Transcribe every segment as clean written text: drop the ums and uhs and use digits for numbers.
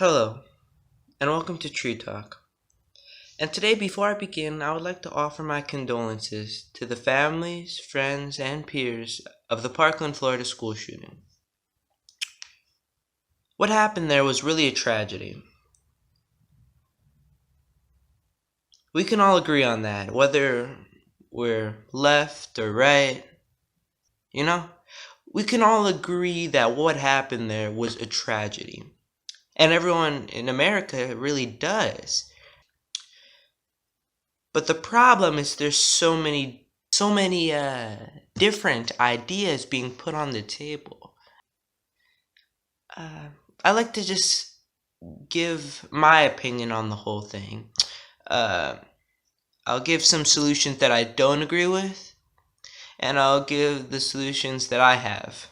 Hello, and welcome to Tree Talk. And today, before I begin, I would like to offer my condolences to the families, friends, and peers of the Parkland, Florida school shooting. What happened there was really a tragedy. We can all agree on that, whether we're left or right, you know? We can all agree that what happened there was a tragedy. And everyone in America really does. But the problem is there's so many different ideas being put on the table. I like to just give my opinion on the whole thing. I'll give some solutions that I don't agree with, and I'll give the solutions that I have.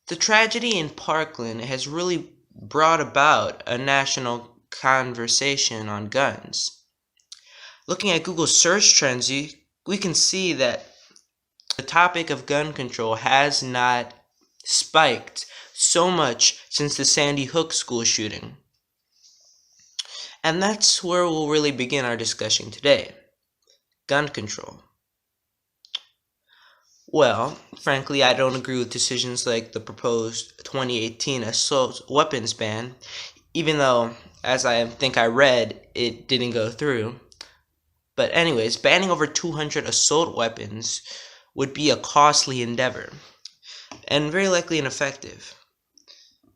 The tragedy in Parkland has really brought about a national conversation on guns. Looking at Google search trends, we can see that the topic of gun control has not spiked so much since the Sandy Hook school shooting. And that's where we'll really begin our discussion today. Gun control. Well, frankly, I don't agree with decisions like the proposed 2018 assault weapons ban, even though, as I think I read, it didn't go through. But anyways, banning over 200 assault weapons would be a costly endeavor, and very likely ineffective.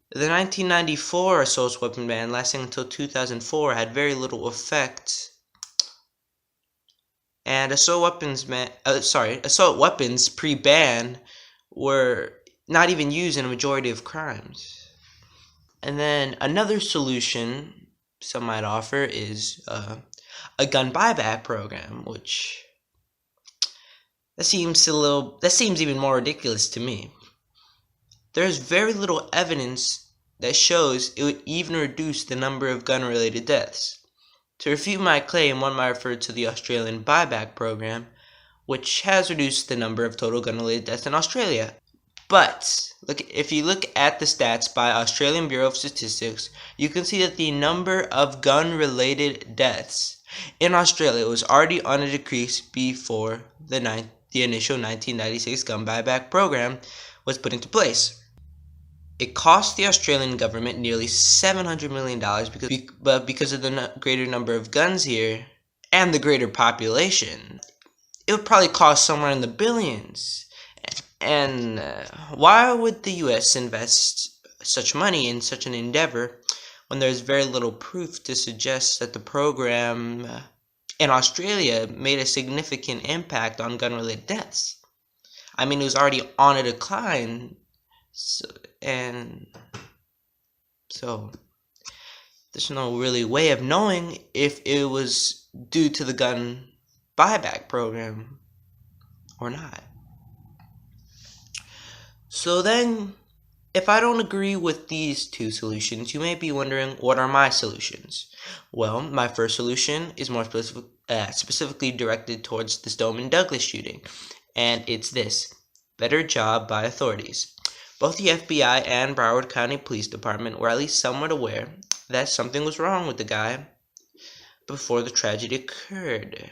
The 1994 assault weapon ban, lasting until 2004, had very little effect, and assault weapons pre-ban were not even used in a majority of crimes. And then another solution some might offer is a gun buyback program, which that seems even more ridiculous to me. There's very little evidence that shows it would even reduce the number of gun-related deaths. To refute my claim, one might refer to the Australian buyback program, which has reduced the number of total gun-related deaths in Australia. But if you look at the stats by Australian Bureau of Statistics, you can see that the number of gun-related deaths in Australia was already on a decrease before the initial 1996 gun buyback program was put into place. It cost the Australian government nearly $700 million because of the greater number of guns here and the greater population, it would probably cost somewhere in the billions. And why would the US invest such money in such an endeavor when there's very little proof to suggest that the program in Australia made a significant impact on gun-related deaths? I mean, it was already on a decline, so there's no really way of knowing if it was due to the gun buyback program or not. So then, if I don't agree with these two solutions, you may be wondering, what are my solutions? Well, my first solution is more specifically directed towards the Stoneman Douglas shooting, and it's this: better job by authorities. Both the FBI and Broward County Police Department were at least somewhat aware that something was wrong with the guy before the tragedy occurred.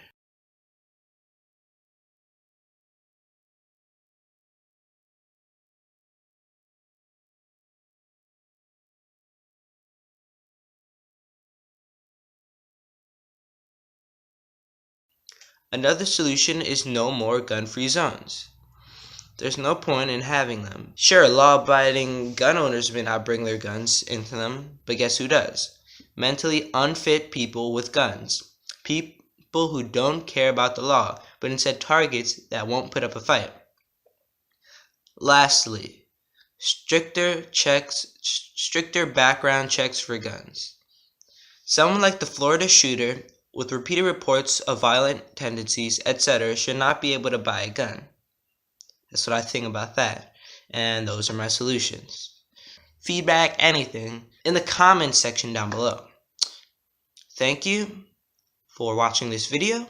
Another solution is no more gun-free zones. There's no point in having them. Sure, law-abiding gun owners may not bring their guns into them, but guess who does? Mentally unfit people with guns. People who don't care about the law, but instead targets that won't put up a fight. Lastly, stricter background checks for guns. Someone like the Florida shooter with repeated reports of violent tendencies, etc., should not be able to buy a gun. That's what I think about that, and those are my solutions. Feedback, anything, in the comments section down below. Thank you for watching this video.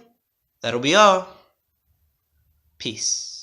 That'll be all. Peace.